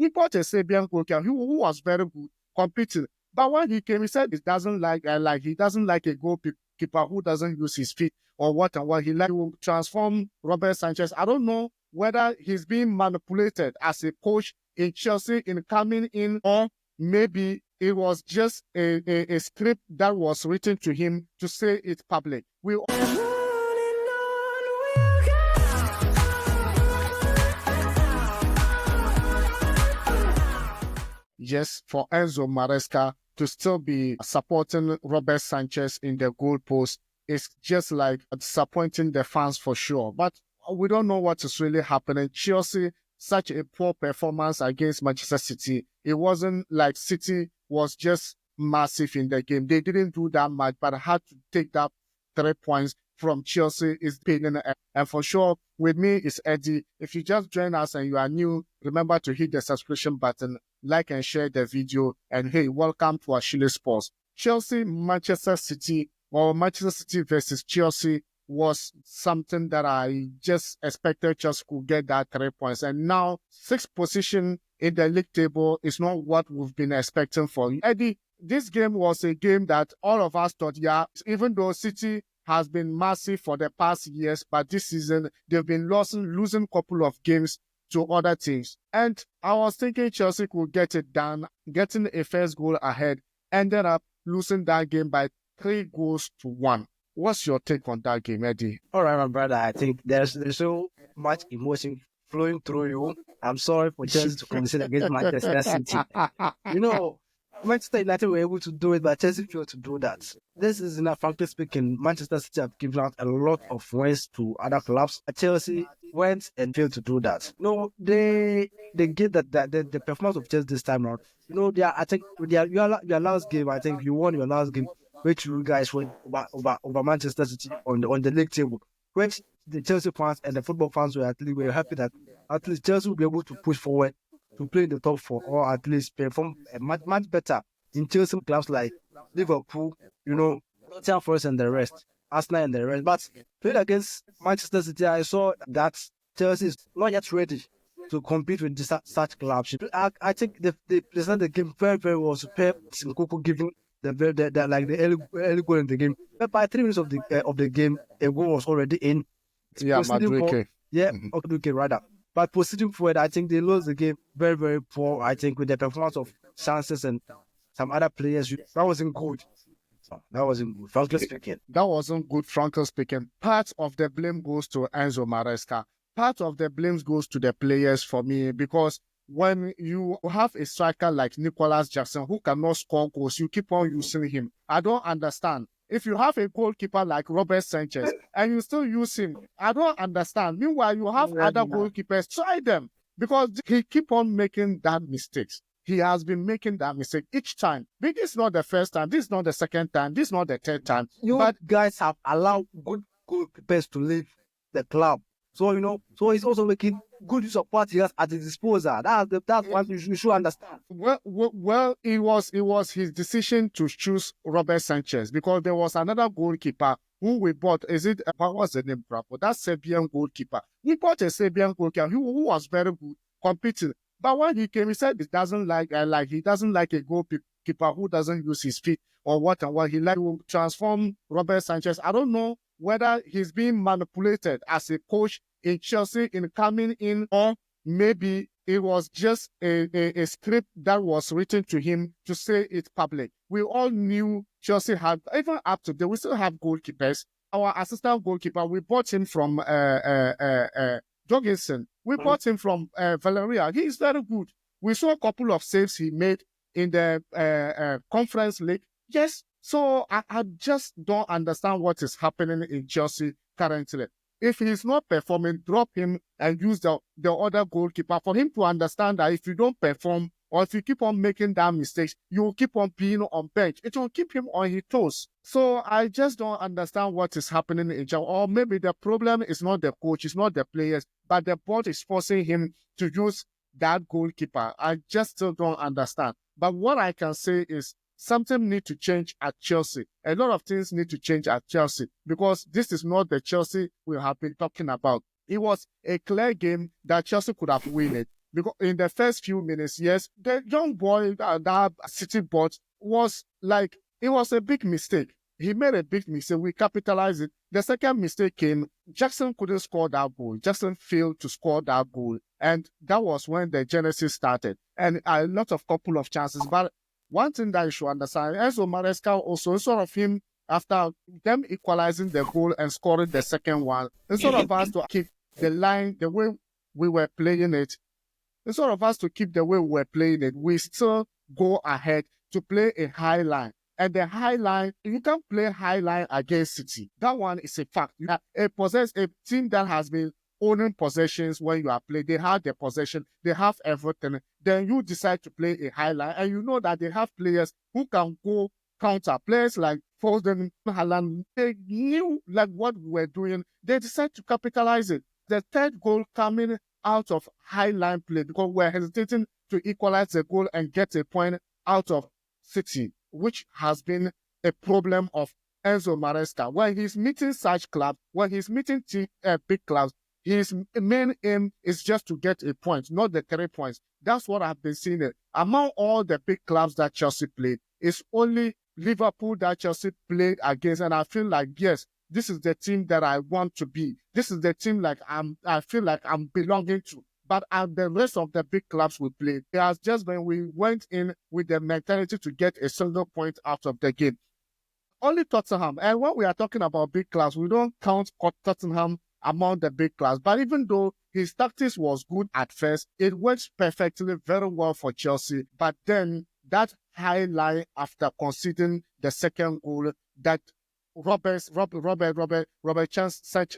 We bought a Serbian goalkeeper who was very good competing. But when he came, he said he doesn't like a goalkeeper who doesn't use his feet or what and what. He like to transform Robert Sanchez. I don't know whether he's being manipulated as a coach in Chelsea in coming in, or maybe it was just a script that was written to him to say it public. Yes, for Enzo Maresca to still be supporting Robert Sanchez in the goalpost is just like disappointing the fans for sure. But we don't know what is really happening. Chelsea, such a poor performance against Manchester City. It wasn't like City was just massive in the game. They didn't do that much, but had to take that 3 points from Chelsea is paining. And for sure, with me, it's Eddie. If you just join us and you are new, remember to hit the subscription button, like and share the video. And hey, welcome to Ashili Sports. Chelsea, Manchester City, or Manchester City versus Chelsea was something that I just expected Chelsea could get that 3 points. And now, 6th position in the league table is not what we've been expecting for you. Eddie, this game was a game that all of us thought, yeah, even though City has been massive for the past years, but this season they've been losing a couple of games to other teams. And I was thinking Chelsea could get it done, getting a first goal ahead, ended up losing that game by 3-1. What's your take on that game, Eddie? All right, my brother. I think there's so much emotion flowing through you. I'm sorry for Chelsea to consider against Manchester City. Manchester United were able to do it, but Chelsea failed to do that. This is, frankly speaking, Manchester City have given out a lot of wins to other clubs. Chelsea went and failed to do that. They get the performance of Chelsea this time around. I think your last game, I think you won your last game, which you guys won over Manchester City on the league table, which the Chelsea fans and the football fans were happy that at least Chelsea will be able to push forward to play in the top 4, or at least perform much better in Chelsea clubs like Liverpool, Nottingham Forest and the rest, Arsenal and the rest. But playing against Manchester City, I saw that Chelsea is not yet ready to compete with such clubs. I think they presented the game very, very well. Superb. Nkunku giving the early goal in the game. But by 3 minutes of the game, a goal was already in. Madueke. Madueke rather. But proceeding forward, I think they lost the game very, very poor. I think with the performance of Sanchez and some other players, that wasn't good. Frankly speaking. That wasn't good, frankly speaking. Part of the blame goes to Enzo Maresca. Part of the blame goes to the players for me, because when you have a striker like Nicholas Jackson who cannot score goals, you keep on using him. I don't understand. If you have a goalkeeper like Robert Sanchez and you still use him, I don't understand. Meanwhile, you have other goalkeepers, try them, because he keep on making that mistakes. He has been making that mistake each time. This is not the first time. This is not the second time. This is not the third time. But guys have allowed good goalkeepers to leave the club. So he's also making good use of what he has at his disposal. That's what you should understand. Well, it was his decision to choose Robert Sanchez, because there was another goalkeeper who we bought. What was the name, Bravo? That Serbian goalkeeper. We bought a Serbian goalkeeper who was very good competing. But when he came, he said he doesn't like a goalkeeper who doesn't use his feet or what and what. He like to transform Robert Sanchez. I don't know whether he's being manipulated as a coach in Chelsea in coming in, or maybe it was just a script that was written to him to say it public. We all knew Chelsea had, even up to today, we still have goalkeepers. Our assistant goalkeeper, we bought him from Jorgensen. We bought him from Valeria. He is very good. We saw a couple of saves he made in the Conference League. Yes. So I just don't understand what is happening in Chelsea currently. If he's not performing, drop him and use the other goalkeeper for him to understand that if you don't perform, or if you keep on making that mistakes, you will keep on being on bench. It will keep him on his toes. So I just don't understand what is happening in Chelsea. Or maybe the problem is not the coach, it's not the players, but the board is forcing him to use that goalkeeper. I just still don't understand. But what I can say is, something need to change at Chelsea. A lot of things need to change at Chelsea, because this is not the Chelsea we have been talking about. It was a clear game that Chelsea could have won it. because in the first few minutes, yes, the young boy that City bought was like, it was a big mistake. He made a big mistake. We capitalized it. The second mistake came. Jackson couldn't score that goal. Jackson failed to score that goal. And that was when the genesis started. And a lot of couple of chances. But one thing that you should understand, Enzo Maresca also, sort of him, after them equalizing the goal and scoring the second one, instead of us to keep the line the way we were playing it, instead of us to keep the way we were playing it, we still go ahead to play a high line. And the high line, you can't play high line against City. That one is a fact. You have a team that has been owning possessions when you are playing. They have the possession, they have everything. Then you decide to play a high line, and you know that they have players who can go counter. Players like Foden, Haaland, they knew like what we were doing. They decided to capitalize it. The third goal coming out of high line play because we're hesitating to equalize the goal and get a point out of City, which has been a problem of Enzo Maresca. When he's meeting such clubs, when he's meeting big clubs, his main aim is just to get a point, not the 3 points. That's what I've been seeing. Among all the big clubs that Chelsea played, it's only Liverpool that Chelsea played against, and I feel like, yes, this is the team that I want to be. This is the team I feel like I'm belonging to. But the rest of the big clubs we played, it has just been we went in with the mentality to get a single point out of the game. Only Tottenham. And when we are talking about big clubs, we don't count Tottenham among the big clubs. But even though his tactics was good at first, it worked perfectly very well for Chelsea. But then that high line after conceding the second goal that Robert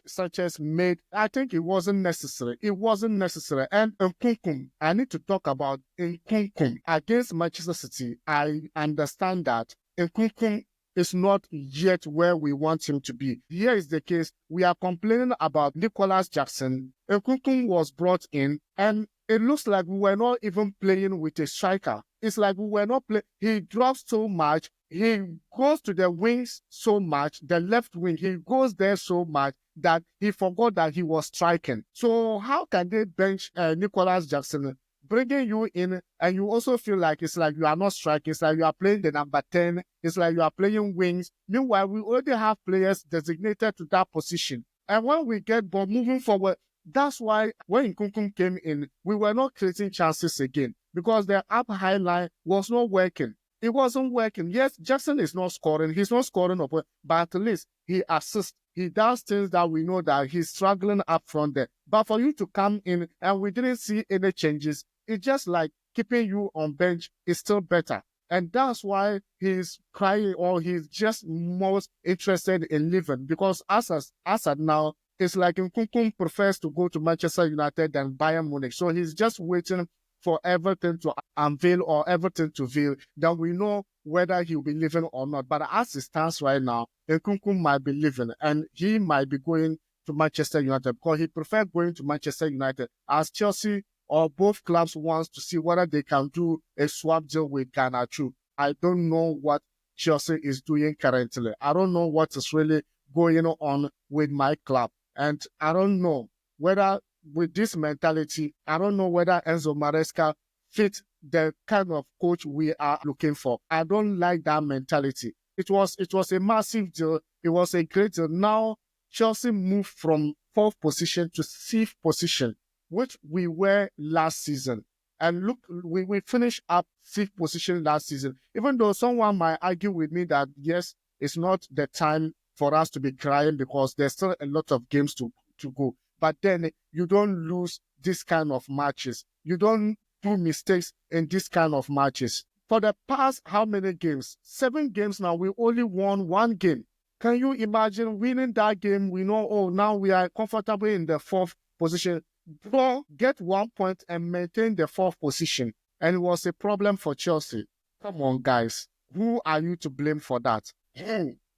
Sanchez made, I think it wasn't necessary. It wasn't necessary. And Nkunku, I need to talk about Nkunku against Manchester City. I understand that Nkunku is not yet where we want him to be. Here is the case. We are complaining about Nicholas Jackson. Nkunku was brought in, and it looks like we were not even playing with a striker. It's like we were not playing. He drops so much. He goes to the wings so much, the left wing, he goes there so much that he forgot that he was striking. So how can they bench Nicholas Jackson, bringing you in, and you also feel like it's like you are not striking, it's like you are playing the number 10, it's like you are playing wings. Meanwhile, we already have players designated to that position. And when we get ball moving forward, that's why when Nkunku came in, we were not creating chances again because the up high line was not working. It wasn't working. Yes, Jackson is not scoring. He's not scoring up, but at least he assists. He does things that we know that he's struggling up front there. But for you to come in and we didn't see any changes, it's just like keeping you on bench is still better. And that's why he's crying or he's just most interested in leaving because as at now, it's like Nkunku prefers to go to Manchester United than Bayern Munich. So he's just waiting for everything to unveil or everything to veil, then we know whether he'll be leaving or not. But as it stands right now, Nkunku might be leaving and he might be going to Manchester United because he prefers going to Manchester United as Chelsea or both clubs wants to see whether they can do a swap deal with Garnacho. I don't know what Chelsea is doing currently. I don't know what is really going on with my club. And I don't know whether with this mentality, I don't know whether Enzo Maresca fits the kind of coach we are looking for. I don't like that mentality. It was a massive deal. It was a great deal. Now Chelsea moved from 4th position to 6th position, which we were last season. And look, we finished up 6th position last season. Even though someone might argue with me that yes, it's not the time for us to be crying because there's still a lot of games to go. But then you don't lose this kind of matches. You don't do mistakes in this kind of matches. For the past how many games? 7 games now, we only won 1 game. Can you imagine winning that game? We know, oh, now we are comfortably in the 4th position. Draw, get 1 point and maintain the 4th position. And it was a problem for Chelsea. Come on, guys. Who are you to blame for that?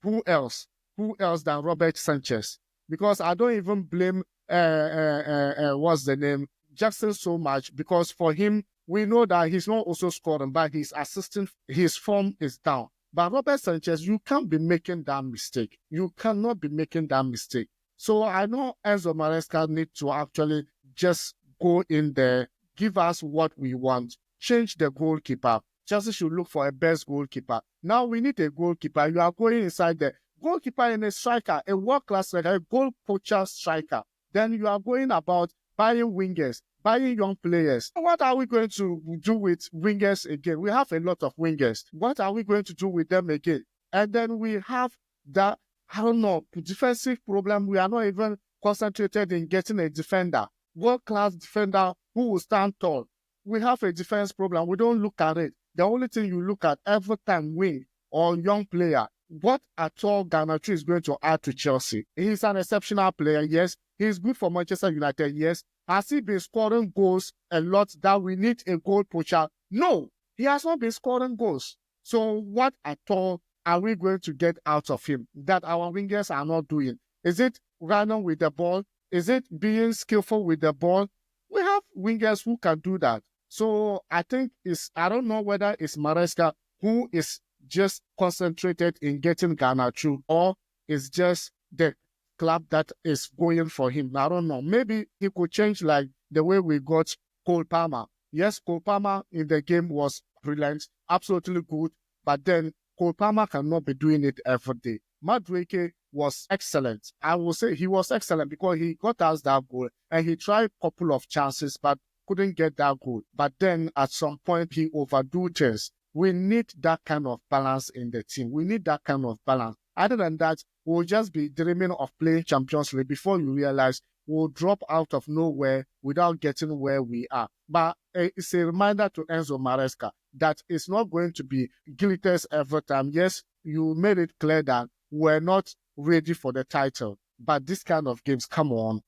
Who else? Who else than Robert Sanchez? Because I don't even blame what's the name, Jackson so much because for him, we know that he's not also scoring, but he's assisting, his form is down. But Robert Sanchez, you can't be making that mistake. You cannot be making that mistake. So I know Enzo Maresca need to actually just go in there, give us what we want. Change the goalkeeper. Chelsea should look for a best goalkeeper. Now we need a goalkeeper. You are going inside the goalkeeper and a striker, a world-class striker, a goal poacher striker. Then you are going about buying wingers, buying young players. What are we going to do with wingers again? We have a lot of wingers. What are we going to do with them again? And then we have that, I don't know, defensive problem. We are not even concentrated in getting a defender, world-class defender who will stand tall. We have a defense problem. We don't look at it. The only thing you look at every time, wing or young player. What at all Garnacho is going to add to Chelsea? He's an exceptional player, yes. He's good for Manchester United, yes. Has he been scoring goals a lot that we need a goal poacher? No, he has not been scoring goals. So what at all are we going to get out of him that our wingers are not doing? Is it running with the ball? Is it being skillful with the ball? We have wingers who can do that. So I think I don't know whether it's Maresca who is just concentrated in getting Garnacho, or it's just the club that is going for him. I don't know. Maybe he could change like the way we got Cole Palmer. Yes, Cole Palmer in the game was brilliant, absolutely good, but then Cole Palmer cannot be doing it every day. Madueke was excellent. I will say he was excellent because he got us that goal and he tried a couple of chances but couldn't get that goal. But then at some point he overdo things. We need that kind of balance in the team. We need that kind of balance. Other than that, we'll just be dreaming of playing Champions League before you realize we'll drop out of nowhere without getting where we are. But it's a reminder to Enzo Maresca that it's not going to be glitters every time. Yes, you made it clear that we're not ready for the title. But this kind of games, come on,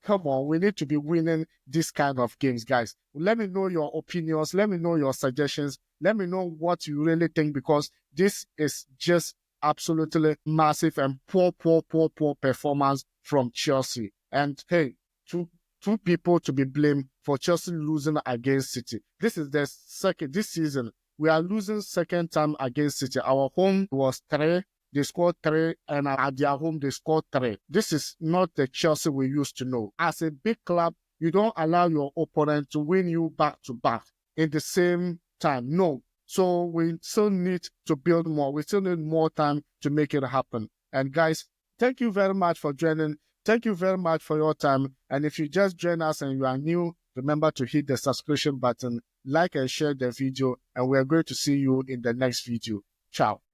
we need to be winning this kind of games, guys. Let me know your opinions. Let me know your suggestions. Let me know what you really think, because this is just absolutely massive and poor performance from Chelsea. And hey, two people to be blamed for Chelsea losing against City. This is this season. We are losing second time against City. Our home was 3. They scored 3, and at their home, they scored 3. This is not the Chelsea we used to know. As a big club, you don't allow your opponent to win you back to back in the same time. No. So we still need to build more. We still need more time to make it happen. And guys, thank you very much for joining. Thank you very much for your time. And if you just join us and you are new, remember to hit the subscription button, like and share the video, and we are going to see you in the next video. Ciao.